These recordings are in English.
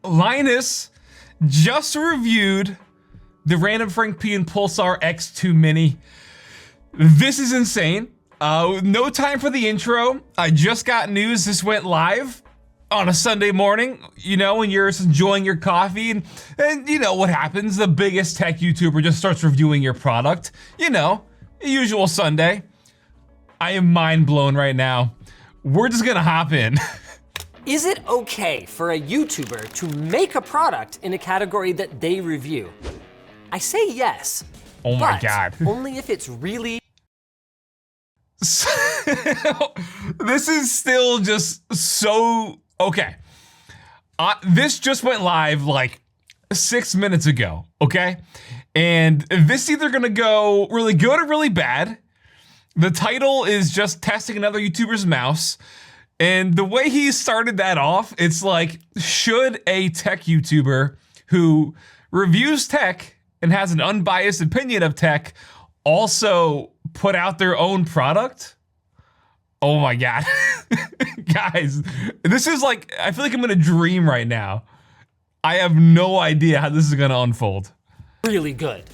Linus just reviewed the Randomfrankp and Pulsar X2 Mini. This is insane. No time for the intro. I just got news this went live on a Sunday morning, you know, when you're enjoying your coffee and you know what happens. The biggest tech YouTuber just starts reviewing your product. You know, usual Sunday. I am mind blown right now. We're just gonna hop in. Is it okay for a YouTuber to make a product in a category that they review? I say yes. Oh my God. Only if it's really. This is still just so, okay. This just went live like 6 minutes ago, okay? And this is either gonna go really good or really bad. The title is just testing another YouTuber's mouse. And the way he started that off, it's like, should a tech YouTuber who reviews tech and has an unbiased opinion of tech also put out their own product? Oh my God. Guys, this is like, I feel like I'm in a dream right now. I have no idea how this is gonna unfold. Really good.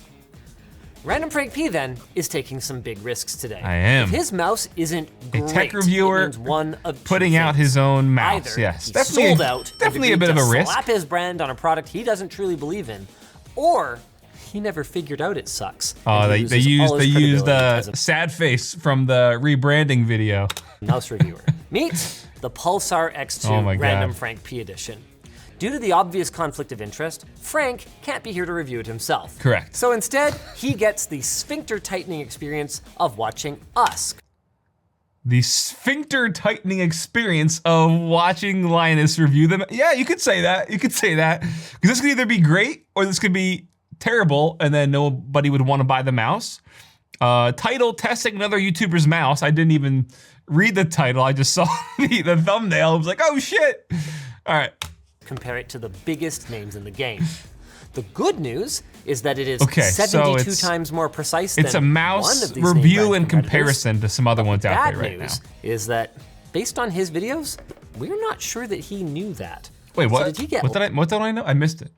Randomfrankp then is taking some big risks today. I am. If his mouse isn't great, a tech reviewer it means one of putting out his own mouse. Either yes, he definitely sold out, definitely a bit of a risk. Slap his brand on a product he doesn't truly believe in, or he never figured out it sucks. Oh, they used the sad face from the rebranding video. Mouse reviewer. Meet the Pulsar X2 Randomfrankp edition. Due to the obvious conflict of interest, Frank can't be here to review it himself. Correct. So instead, he gets the sphincter tightening experience of watching us. The sphincter tightening experience of watching Linus review them. Yeah, you could say that. You could say that. Because this could either be great or this could be terrible, and then nobody would want to buy the mouse. Title, testing another YouTuber's mouse. I didn't even read the title. I just saw the thumbnail. I was like, oh shit. All right. Compare it to the biggest names in the game. The good news is that it is 72 times more precise than it's a mouse one of these review in comparison to some other ones out there right now. Bad news is that based on his videos, we're not sure that he knew that. Wait, what? So did he get what did I know? I missed it.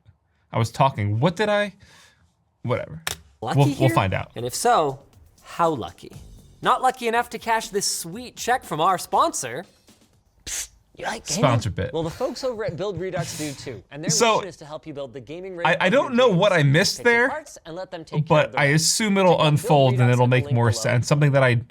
I was talking. What did I? Whatever. Lucky we'll find out. And if so, how lucky? Not lucky enough to cash this sweet check from our sponsor. You like gaming? Sponsor bit. Well, the folks over at Build Redux do too, and their mission is to help you build the gaming rig. I don't know what I missed there, but I assume it'll unfold and it'll make more sense. Something that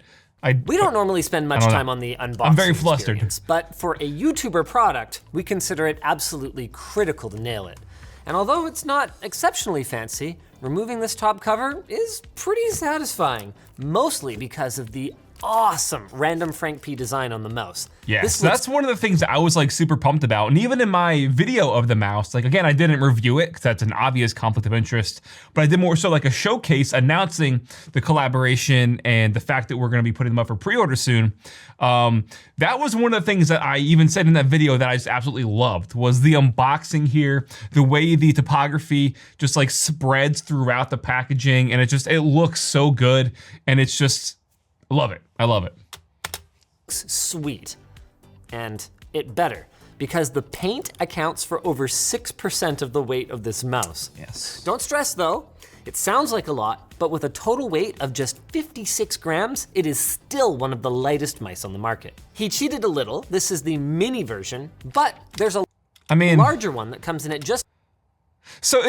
we don't normally spend much time on the unboxing. I'm very flustered. But for a YouTuber product, we consider it absolutely critical to nail it. And although it's not exceptionally fancy, removing this top cover is pretty satisfying, mostly because of the awesome Randomfrankp design on the mouse. Yes, that's one of the things I was like super pumped about. And even in my video of the mouse, like again, I didn't review it because that's an obvious conflict of interest, but I did more so like a showcase announcing the collaboration and the fact that we're gonna be putting them up for pre-order soon. That was one of the things that I even said in that video that I just absolutely loved was the unboxing here, the way the typography just like spreads throughout the packaging, and it looks so good, and it's just, I love it. I love it. Sweet. And it better, because the paint accounts for over 6% of the weight of this mouse. Yes. Don't stress though. It sounds like a lot, but with a total weight of just 56 grams, it is still one of the lightest mice on the market. He cheated a little. This is the mini version, but there's a larger one that comes in at just. So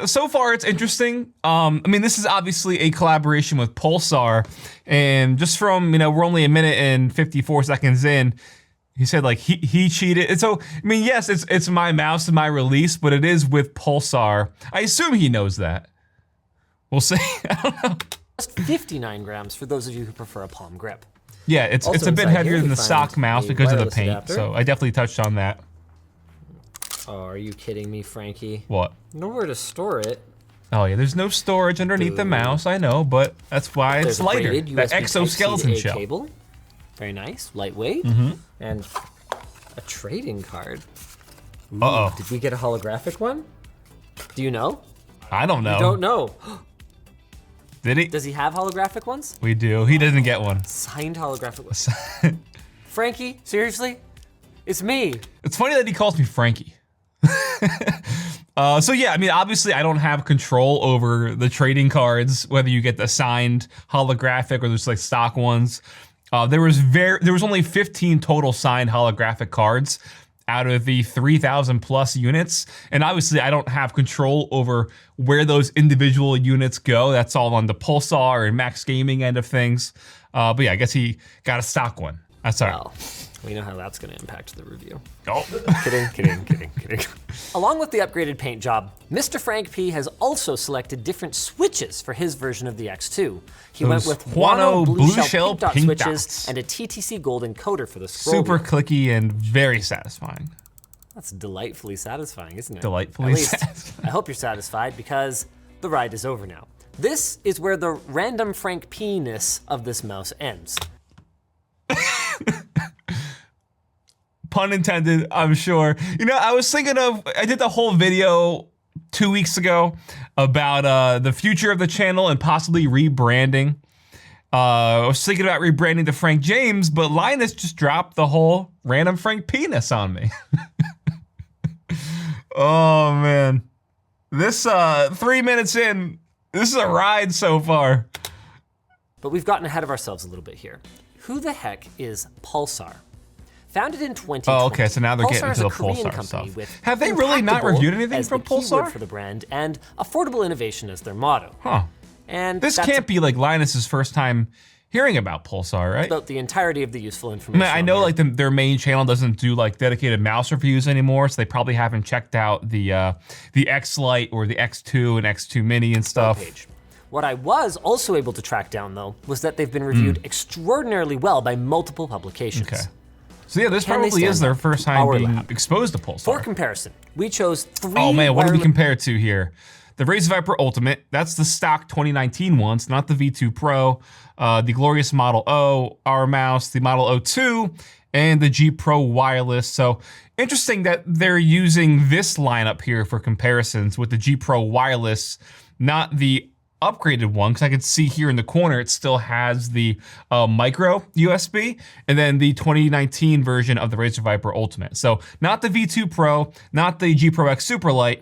so far it's interesting. I mean, this is obviously a collaboration with Pulsar, and just from, you know, we're only a minute and 54 seconds in, he said like he cheated. And so, I mean, yes, it's my mouse and my release, but it is with Pulsar. I assume he knows that. We'll see. I don't know. Just 59 grams for those of you who prefer a palm grip. Yeah, it's a bit heavier than the stock mouse because of the paint. Adapter. So I definitely touched on that. Oh, are you kidding me, Frankie? What? Nowhere to store it. Oh yeah, there's no storage underneath the mouse, I know, but that's why it's lighter. That exoskeleton shell. Cable. Very nice, lightweight, and a trading card. Uh-oh. Did we get a holographic one? Do you know? I don't know. You don't know. Did he? Does he have holographic ones? We do. He doesn't get one. Signed holographic ones. Frankie, seriously? It's me. It's funny that he calls me Frankie. So yeah, I mean, obviously I don't have control over the trading cards, whether you get the signed holographic or just like stock ones. There was only 15 total signed holographic cards out of the 3,000 plus units. And obviously I don't have control over where those individual units go. That's all on the Pulsar and Max Gaming end of things. But yeah, I guess he got a stock one. That's all right. Well, we know how that's gonna impact the review. Oh. Kidding. Along with the upgraded paint job, Mr. Frank P has also selected different switches for his version of the X2. He went with Huano blue shell pink dot pink switches dots. and a TTC gold encoder for the scroll Super wheel. clicky and very satisfying. That's delightfully satisfying, isn't it? Delightfully At least, satisfying. I hope you're satisfied because the ride is over now. This is where the Randomfrankp-ness of this mouse ends. Pun intended, I'm sure. You know, I did the whole video 2 weeks ago about the future of the channel and possibly rebranding. I was thinking about rebranding to Frank James, but Linus just dropped the whole Randomfrankp-ness on me. Oh man. This 3 minutes in, this is a ride so far. But we've gotten ahead of ourselves a little bit here. Who the heck is Pulsar? Founded in 2020. Oh, okay, so now they're getting Pulsar is into a the Korean Pulsar company stuff. with Have they really not impactable reviewed anything as from the keyword Pulsar? for the brand and affordable innovation as their motto. Huh. And This that's can't be like Linus's first time hearing about Pulsar, right? about the entirety of the useful I information. mean, I know like their main channel doesn't do like dedicated mouse reviews anymore, so they probably haven't checked out the X Lite or the X2 and X2 Mini and stuff. page. What I was also able to track down though was that they've been reviewed extraordinarily well by multiple publications. Okay. So yeah, this Can they probably is stand their up first to time our being lab? exposed to Pulsar. For comparison, we chose 3 Oh man, what do we wireless- compare it to here? The Razer Viper Ultimate, that's the stock 2019 ones, not the V2 Pro, the Glorious Model O, our mouse, the Model O2, and the G Pro Wireless. So interesting that they're using this lineup here for comparisons with the G Pro Wireless, not the upgraded one, because I can see here in the corner it still has the micro USB, and then the 2019 version of the Razer Viper Ultimate. So not the V2 Pro, not the G Pro X Superlight.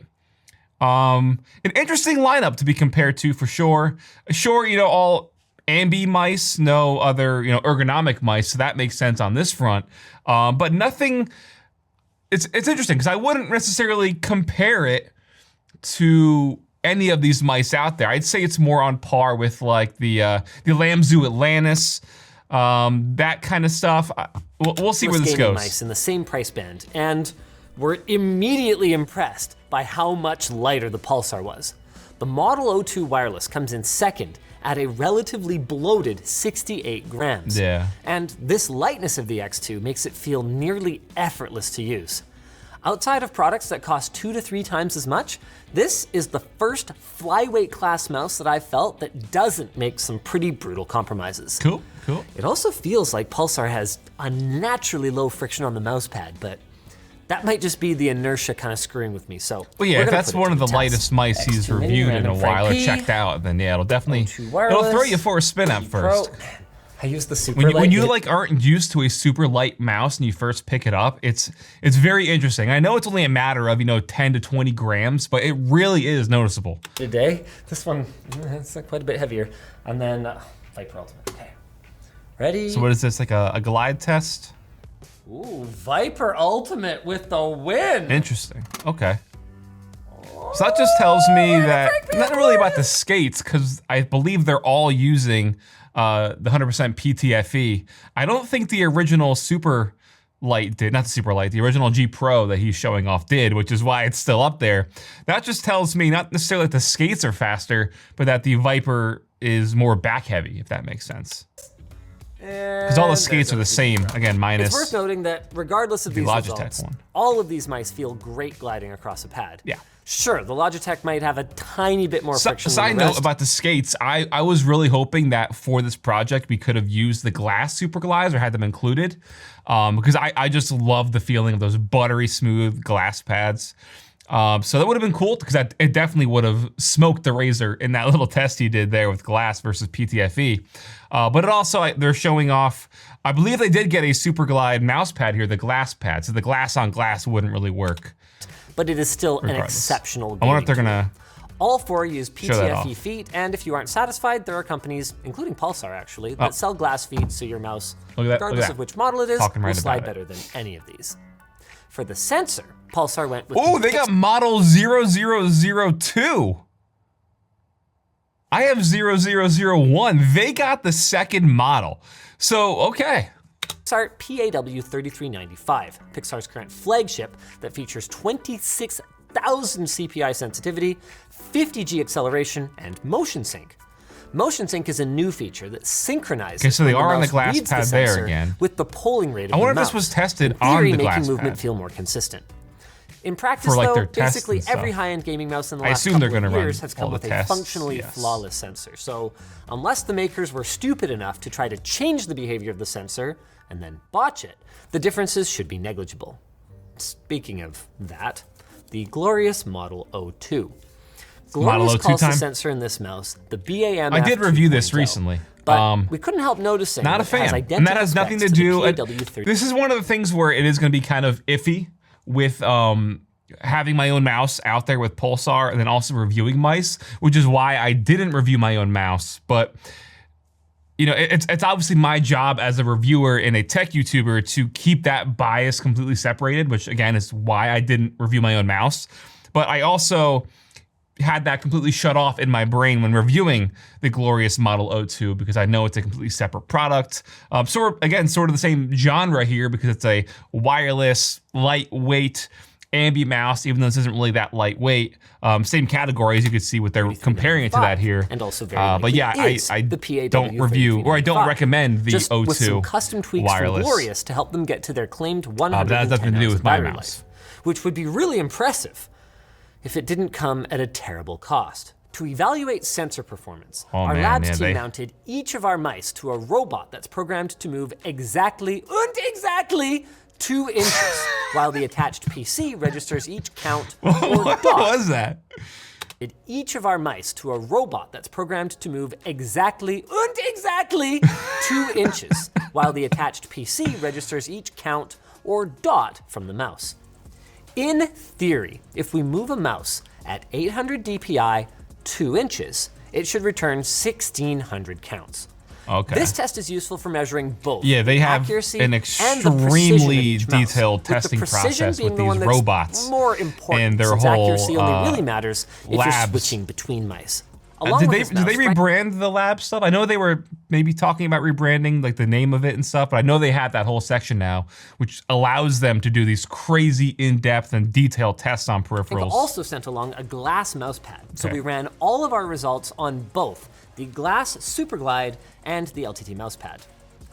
An interesting lineup to be compared to for sure. Sure, you know, all ambi mice, no other, you know, ergonomic mice, so that makes sense on this front. But nothing. It's interesting because I wouldn't necessarily compare it to any of these mice out there. I'd say it's more on par with like the Lamzu Atlantis, that kind of stuff. We'll see where this gaming goes. mice in the same price band, and we're immediately impressed by how much lighter the Pulsar was. The Model O2 Wireless comes in second at a relatively bloated 68 grams. Yeah. And this lightness of the X2 makes it feel nearly effortless to use. Outside of products that cost 2 to 3 times as much, this is the first flyweight class mouse that I've felt that doesn't make some pretty brutal compromises. Cool. It also feels like Pulsar has unnaturally low friction on the mouse pad, but that might just be the inertia kind of screwing with me. So, Well, yeah, we're if gonna that's put it one to of the test. lightest mice he's X2 Mini, reviewed in a Randomfrankp, while or checked out, then yeah, it'll definitely O2 it'll wireless, throw you for a spin at first. Pro. I use the super When you light. like aren't used to a super light mouse and you first pick it up, it's very interesting. I know it's only a matter of 10 to 20 grams, but it really is noticeable. Today, this one, it's quite a bit heavier. And then Viper Ultimate, okay. Ready? So what is this, like a glide test? Ooh, Viper Ultimate with the win. Interesting. Okay. So that just tells me that not really about the skates, because I believe they're all using the 100% PTFE. I don't think the original Super Light did, not the Super Light, the original G Pro that he's showing off did, which is why it's still up there. That just tells me not necessarily that the skates are faster, but that the Viper is more back heavy, if that makes sense. Because all the skates are the same, again, minus. It's worth noting that regardless of these Logitech results, one. all of these mice feel great gliding across a pad. Yeah. Sure, the Logitech might have a tiny bit more friction Side than the note rest. about the skates, I was really hoping that for this project we could have used the glass super glides or had them included, because I just love the feeling of those buttery smooth glass pads. So that would have been cool because it definitely would have smoked the Razer in that little test he did there with glass versus PTFE. But it also, they're showing off, I believe they did get a Super Glide mouse pad here, the glass pad. So the glass on glass wouldn't really work. But it is still an exceptional I wonder if they're gonna. All 4 use PTFE feet, and if you aren't satisfied, there are companies, including Pulsar actually, that sell glass feet so your mouse, regardless of which model it is, will slide better than any of these. For the sensor, Pulsar went with they got model 0002. I have 0001. They got the second model. So, okay. Pulsar PAW3395, Pixar's current flagship that features 26,000 CPI sensitivity, 50G acceleration, and motion sync. Motion sync is a new feature that synchronizes. Okay, so they are on the glass pad there again. With the polling rate of I wonder the if mouse, this was tested on the glass pad, making movement feel more consistent. In practice, though, basically every high-end gaming mouse in the last couple of years has come with a functionally flawless sensor. So, unless the makers were stupid enough to try to change the behavior of the sensor and then botch it, the differences should be negligible. Speaking of that, the glorious Model 02. Glorious calls the sensor in this mouse the BAM. I did review this recently. But we couldn't help noticing not a fan, and that has nothing to do. This is one of the things where it is going to be kind of iffy with having my own mouse out there with Pulsar, and then also reviewing mice, which is why I didn't review my own mouse. But you know, it's obviously my job as a reviewer and a tech YouTuber to keep that bias completely separated, which again is why I didn't review my own mouse. But I also had that completely shut off in my brain when reviewing the glorious Model 02 because I know it's a completely separate product. Sort of the same genre here because it's a wireless, lightweight ambi mouse, even though this isn't really that lightweight. Same category as you can see what they're comparing it to that here. And also but yeah, I don't review or I don't recommend the just 02 with some custom tweaks wireless. From Glorious to help them get to their claimed 110 that has nothing to do with my mouse, life, which would be really impressive if it didn't come at a terrible cost. To evaluate sensor performance, our labs team mounted each of our mice to a robot that's programmed to move exactly 2 inches, while the attached PC registers each count or dot. What was that? Each of our mice to a robot that's programmed to move exactly 2 inches, while the attached PC registers each count or dot from the mouse. In theory, if we move a mouse at 800 DPI 2 inches, it should return 1,600 counts. Okay. This test is useful for measuring both they have accuracy an extremely detailed testing with the process with the these robots. More important, and their since whole accuracy only really matters if you're labs. switching between mice. Did they rebrand the lab stuff? I know they were maybe talking about rebranding like the name of it and stuff, but I know they have that whole section now, which allows them to do these crazy in-depth and detailed tests on peripherals. They've also sent along a glass mouse pad, so we ran all of our results on both the glass Super Glide and the LTT mouse pad.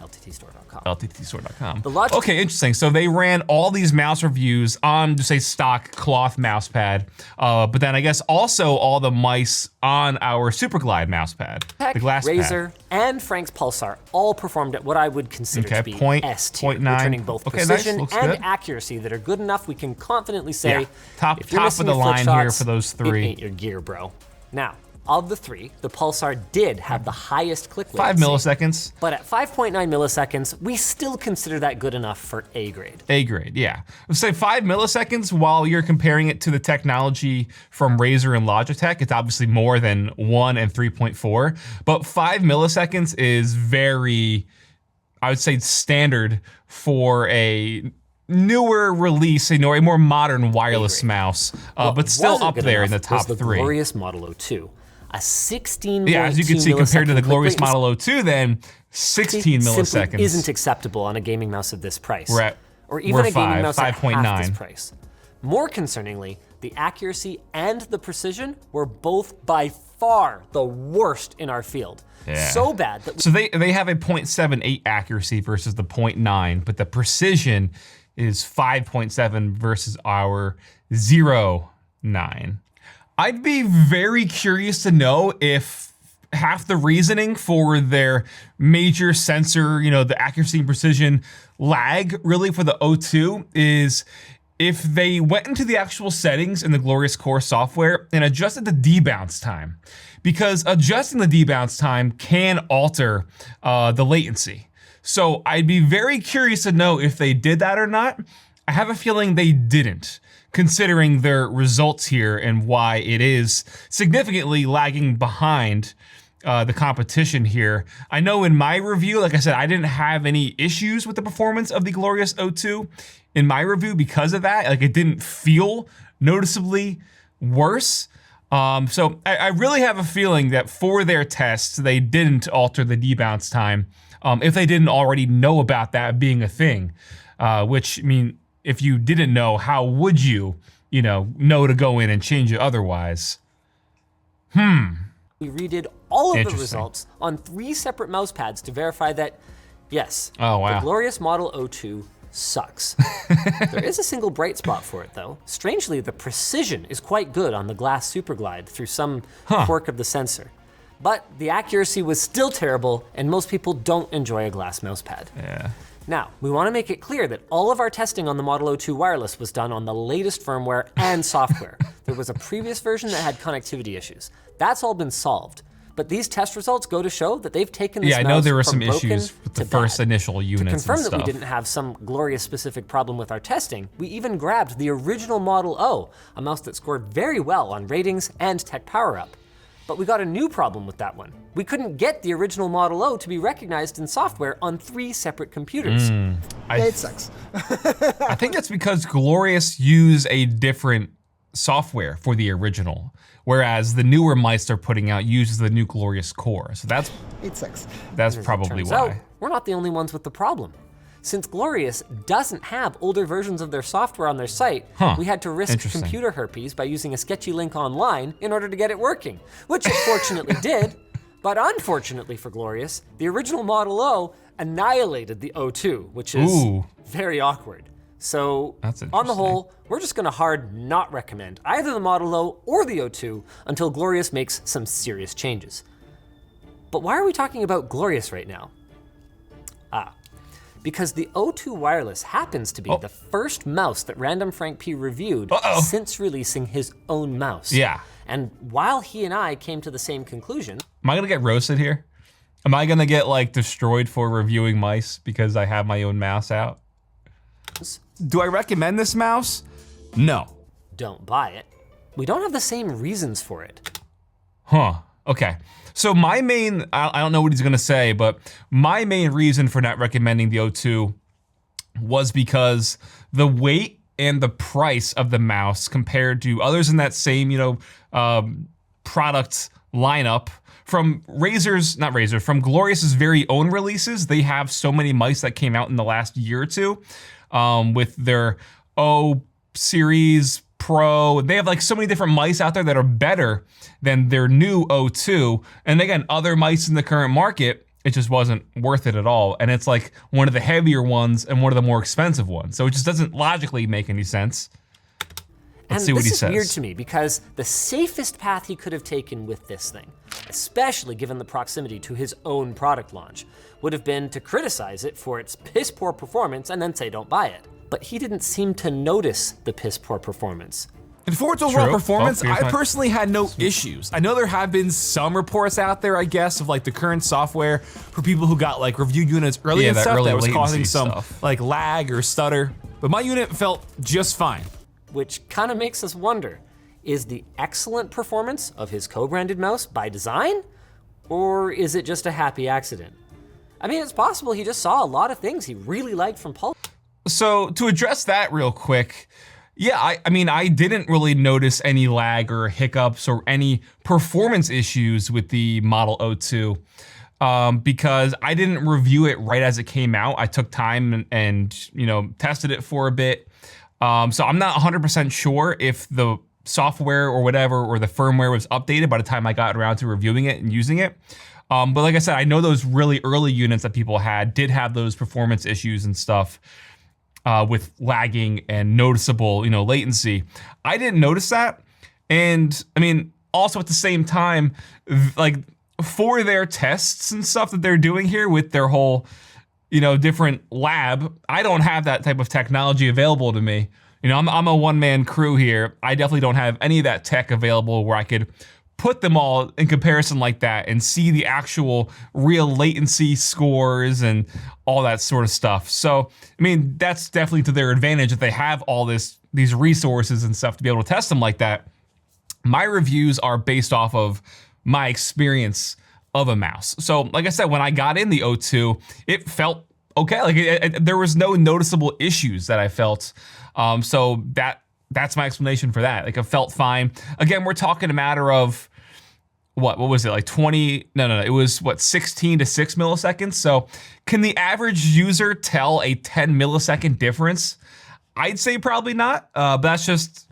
LTTstore.com. LTTstore.com. Okay, interesting. So they ran all these mouse reviews on just a stock cloth mouse pad, but then I guess also all the mice on our Super Glide mouse pad, the glass Razer, pad. and Frank's Pulsar all performed at what I would consider to be S tier, 0.9. returning both precision and accuracy that are good enough we can confidently say, top if you're of missing the line shots, here for those 3. It ain't your gear, bro. Now, of the 3, the Pulsar did have the highest click latency. 5 milliseconds. But at 5.9 milliseconds, we still consider that good enough for A grade. A grade, yeah. Say 5 milliseconds while you're comparing it to the technology from Razer and Logitech. It's obviously more than 1 and 3.4, but 5 milliseconds is very, I would say, standard for a newer release, a more modern wireless mouse, but still up there in the top 3. The glorious Model 02. A 16. Yeah, as you can see, compared to the glorious Model 02, then 16 milliseconds simply isn't acceptable on a gaming mouse of this price, or even a gaming 5, mouse at 5.9. half this price. More concerningly, the accuracy and the precision were both by far the worst in our field. Yeah. So bad that so they have a 0.78 accuracy versus the 0.9, but the precision is 5.7 versus our 0.9. I'd be very curious to know if half the reasoning for their major sensor, the accuracy and precision lag really for the O2 is if they went into the actual settings in the Glorious Core software and adjusted the debounce time, because adjusting the debounce time can alter the latency. So I'd be very curious to know if they did that or not. I have a feeling they didn't, considering their results here and why it is significantly lagging behind the competition here. I know in my review, like I said, I didn't have any issues with the performance of the Glorious O2 in my review because of that. Like, it didn't feel noticeably worse. So I really have a feeling that for their tests, they didn't alter the debounce time if they didn't already know about that being a thing. Which, I mean, if you didn't know, how would you, know to go in and change it otherwise? We redid all of the results on 3 separate mouse pads to verify that, yes, the Glorious Model O2 sucks. There is a single bright spot for it though. Strangely, the precision is quite good on the Glass Superglide through some quirk of the sensor. But the accuracy was still terrible, and most people don't enjoy a glass mousepad. Yeah. Now, we want to make it clear that all of our testing on the Model O2 wireless was done on the latest firmware and software. There was a previous version that had connectivity issues. That's all been solved. But these test results go to show that they've taken this mouse I know there were some from broken issues with the to first bad. initial units and stuff. To confirm that we didn't have some Glorious specific problem with our testing, we even grabbed the original Model O, a mouse that scored very well on ratings and tech power up. But we got a new problem with that one. We couldn't get the original Model O to be recognized in software on 3 separate computers. It sucks. I think that's because Glorious used a different software for the original, whereas the newer mice they're putting out uses the new Glorious Core. So It sucks. that's probably Turns why. out, we're not the only ones with the problem. Since Glorious doesn't have older versions of their software on their site, we had to risk Interesting. computer herpes by using a sketchy link online in order to get it working, which it fortunately did. But unfortunately for Glorious, the original Model O annihilated the O2, which is very awkward. So That's on the interesting. whole, we're just gonna hard not recommend either the Model O or the O2 until Glorious makes some serious changes. But why are we talking about Glorious right now? Because the O2 Wireless happens to be the first mouse that Randomfrankp reviewed since releasing his own mouse. Yeah. And while he and I came to the same conclusion. Am I gonna get roasted here? Am I gonna get like destroyed for reviewing mice because I have my own mouse out? Do I recommend this mouse? No. Don't buy it. We don't have the same reasons for it. Okay. So my main, I don't know what he's gonna say, but my main reason for not recommending the O2 was because the weight and the price of the mouse compared to others in that same, product lineup from from Glorious's very own releases. They have so many mice that came out in the last year or two with their O series, Pro. They have like so many different mice out there that are better than their new O2. And again, other mice in the current market, it just wasn't worth it at all. And it's like one of the heavier ones and one of the more expensive ones. So it just doesn't logically make any sense. Let's see what he says. This is weird to me because the safest path he could have taken with this thing, especially given the proximity to his own product launch, would have been to criticize it for its piss poor performance and then say don't buy it. But he didn't seem to notice the piss poor performance. And for its overall True. performance, Oh, here's I my- personally had no issues. I know there have been some reports out there, I guess, of like the current software for people who got like review units early Yeah, and that stuff early that was causing latency some stuff. like lag or stutter. But my unit felt just fine. Which kind of makes us wonder, is the excellent performance of his co-branded mouse by design? Or is it just a happy accident? I mean, it's possible he just saw a lot of things he really liked from Pulsar. So to address that real quick, yeah, I mean, I didn't really notice any lag or hiccups or any performance issues with the Model O2 because I didn't review it right as it came out. I took time and tested it for a bit. So I'm not 100% sure if the software or whatever or the firmware was updated by the time I got around to reviewing it and using it. But like I said, I know those really early units that people did have those performance issues and stuff. With lagging and noticeable, latency. I didn't notice that. And I mean, also at the same time, like for their tests and stuff that they're doing here with their whole, different lab, I don't have that type of technology available to me. You know, I'm a one-man crew here. I definitely don't have any of that tech available where I could put them all in comparison like that and see the actual real latency scores and all that sort of stuff. So, I mean, that's definitely to their advantage that they have all these resources and stuff to be able to test them like that. My reviews are based off of my experience of a mouse. So, like I said, when I got in the O2, it felt okay. Like there was no noticeable issues that I felt. So that's my explanation for that. Like it felt fine. Again, we're talking a matter of what was it, like 20? No. It was what, 16 to 6 milliseconds. So can the average user tell a 10 millisecond difference? I'd say probably not. But that's just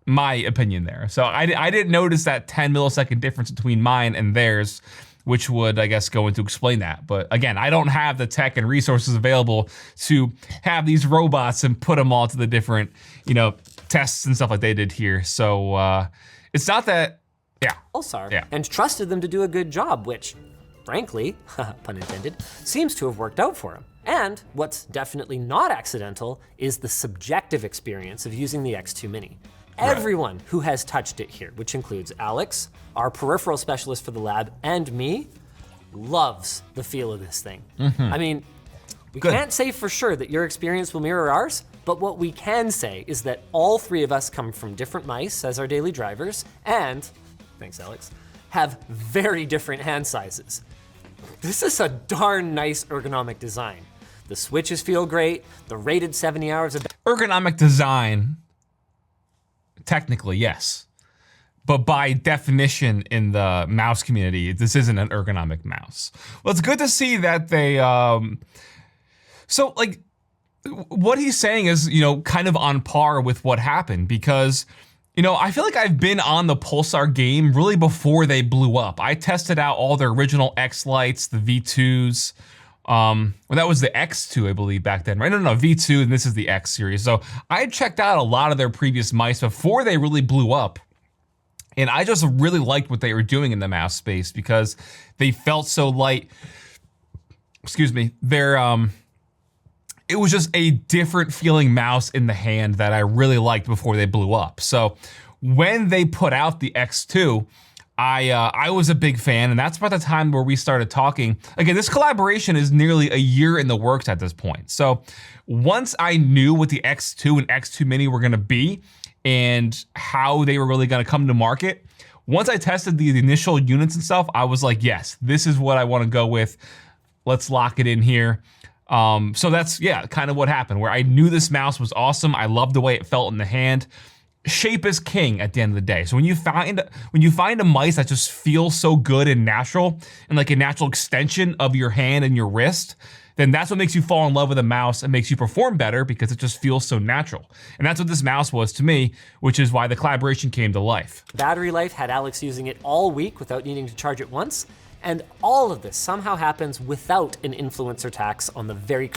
my opinion there. So I didn't notice that 10 millisecond difference between mine and theirs, which would, I guess, go into explain that. But again, I don't have the tech and resources available to have these robots and put them all to the different, you know, tests and stuff like they did here. So it's not that, yeah. Pulsar, Yeah. and trusted them to do a good job, which, frankly, pun intended, seems to have worked out for him. And what's definitely not accidental is the subjective experience of using the X2 Mini. Everyone who has touched it here, which includes Alex, our peripheral specialist for the lab, and me, loves the feel of this thing. I mean, we can't say for sure that your experience will mirror ours, but what we can say is that all three of us come from different mice as our daily drivers, and, thanks Alex, have very different hand sizes. This is a darn nice ergonomic design. The switches feel great, the rated 70 hours of Ergonomic design, technically, yes. But by definition in the mouse community, this isn't an ergonomic mouse. Well, it's good to see that they, so like, what he's saying is, you know, kind of on par with what happened because, you know, I feel like I've been on the Pulsar game really before they blew up. I tested out all their original X lights, the V2s. Well, that was the X2, I believe, back then, right? No, V2, and this is the X series. So I had checked out a lot of their previous mice before they really blew up. And I just really liked what they were doing in the mouse space because they felt so light. Excuse me. It was just a different feeling mouse in the hand that I really liked before they blew up. So when they put out the X2, I was a big fan, and that's about the time where we started talking. Again, this collaboration is nearly a year in the works at this point. So once I knew what the X2 and X2 Mini were gonna be and how they were really gonna come to market, once I tested the initial units and stuff, I was like, yes, this is what I wanna go with. Let's lock it in here. So that's, yeah, kind of what happened, where I knew this mouse was awesome. I loved the way it felt in the hand. Shape is king at the end of the day. So when you find a mice that just feels so good and natural and like a natural extension of your hand and your wrist, then that's what makes you fall in love with a mouse and makes you perform better because it just feels so natural. And that's what this mouse was to me, which is why the collaboration came to life. battery life had Alex using it all week without needing to charge it once. And all of this somehow happens without an influencer tax on the very...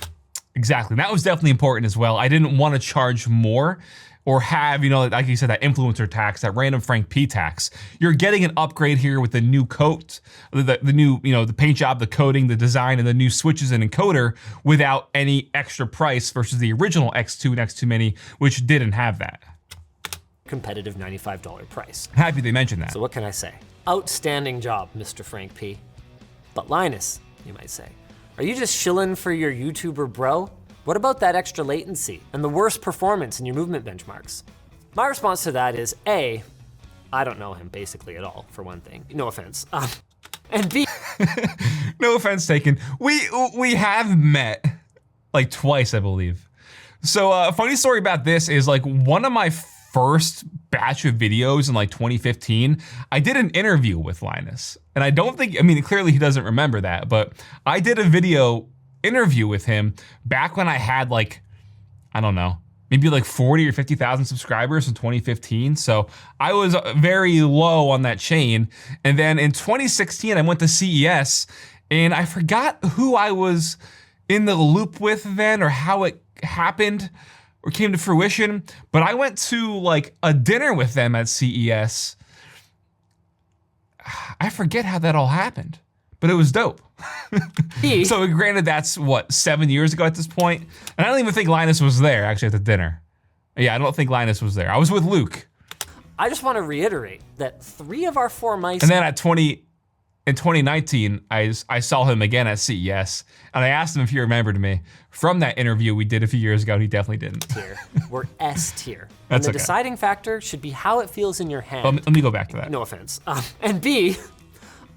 Exactly, and that was definitely important as well. I didn't want to charge more or have, you know, like you said, that influencer tax, that Randomfrankp tax. You're getting an upgrade here with the new coat, the new, you know, the paint job, the coating, the design, and the new switches and encoder without any extra price versus the original X2 and X2 Mini, which didn't have that. competitive $95 price. Happy they mentioned that. So what can I say? Outstanding job, Mr. Frank P. But Linus, you might say, are you just shilling for your YouTuber bro? What about that extra latency and the worst performance in your movement benchmarks? My response to that is A, I don't know him basically at all, for one thing. No offense. And B, no offense taken. We have met like twice, I believe. So a funny story about this is like one of my first batch of videos in like 2015, I did an interview with Linus. And I don't think, I mean, clearly he doesn't remember that, but I did a video interview with him back when I had like, I don't know, maybe like 40 or 50,000 subscribers in 2015. So I was very low on that chain. And then in 2016, I went to CES and I forgot who I was in the loop with then or how it happened or came to fruition. But I went to like a dinner with them at CES. I forget how that all happened, but it was dope. So granted, that's what, 7 years ago at this point? And I don't even think Linus was there actually at the dinner. Yeah, I don't think Linus was there. I was with Luke. I just want to reiterate that 3 of our 4 mice. And then in 2019, I saw him again at CES, and I asked him if he remembered me from that interview we did a few years ago. And he definitely didn't. Tier were S tier. That's and the okay. deciding factor should be how it feels in your hand. Let me go back to that. No offense. And B,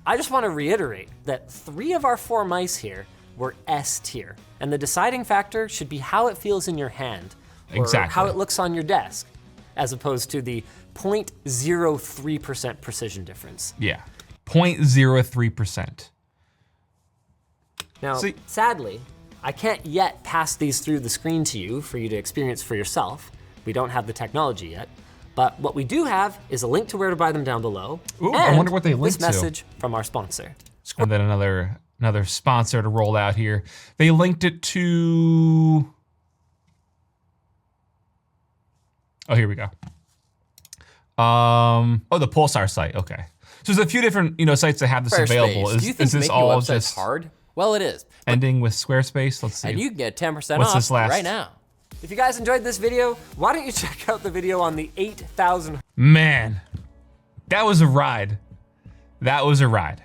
I just want to reiterate that 3 of our 4 mice here were S tier. And the deciding factor should be how it feels in your hand. Or Exactly. how it looks on your desk, as opposed to the 0.03% precision difference. Yeah, 0.03%. Now, See- sadly, I can't yet pass these through the screen to you for you to experience for yourself. We don't have the technology yet. But what we do have is a link to where to buy them down below. Ooh, and I wonder what they link this to. message from our sponsor. And then another sponsor to roll out here. They linked it to. Oh, here we go. Oh, the Pulsar site. Okay. So there's a few different sites that have this available. Do you think is this making all websites just hard? Well, it is. ending with Squarespace? Let's see. And you can get 10% What's off this last? right now. If you guys enjoyed this video, why don't you check out the video on the 8,000. Man, that was a ride. That was a ride.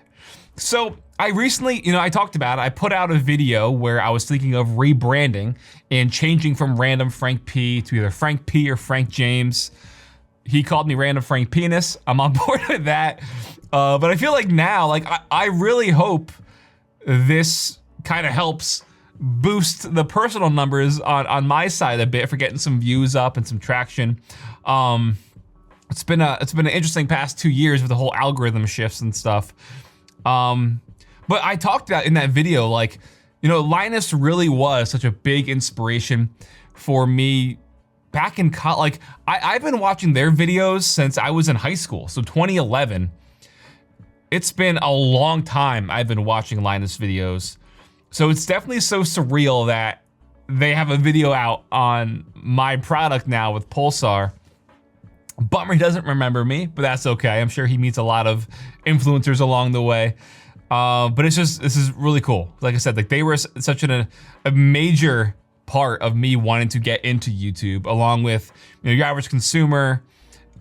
So I recently, I talked about it. I put out a video where I was thinking of rebranding and changing from Randomfrankp to either Frank P or Frank James. He called me Random Frank Penis. I'm on board with that. But I feel like now, I really hope this kind of helps boost the personal numbers on my side a bit for getting some views up and some traction. It's been an interesting past 2 years with the whole algorithm shifts and stuff. But I talked about in that video, Linus really was such a big inspiration for me back in college. I've been watching their videos since I was in high school, so 2011. It's been a long time I've been watching Linus videos. So it's definitely so surreal that they have a video out on my product now with Pulsar. Bummer he doesn't remember me, but that's okay. I'm sure he meets a lot of influencers along the way. But this is really cool. Like I said, they were such a major part of me wanting to get into YouTube, along with your average consumer,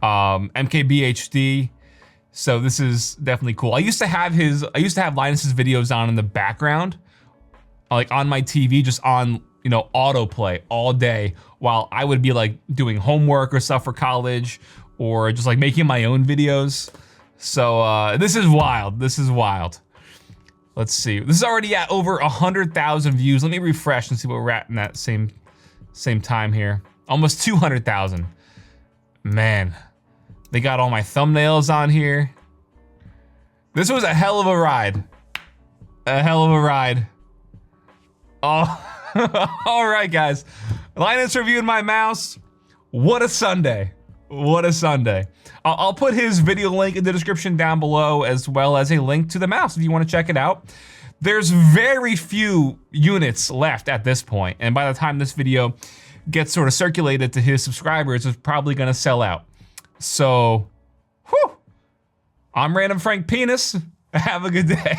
MKBHD. So this is definitely cool. I used to have Linus's videos on in the background, like on my TV, just on autoplay all day while I would be doing homework or stuff for college, or just making my own videos. So this is wild. This is wild. Let's see. This is already at over 100,000 views. Let me refresh and see what we're at in that same time here. Almost 200,000. Man, they got all my thumbnails on here. This was a hell of a ride. A hell of a ride. Oh, all right, guys. Linus reviewing my mouse. What a Sunday. What a Sunday. I'll put his video link in the description down below, as well as a link to the mouse if you want to check it out. There's very few units left at this point, and by the time this video gets sort of circulated to his subscribers, it's probably gonna sell out. So, whew. I'm Random Frank Penis. Have a good day.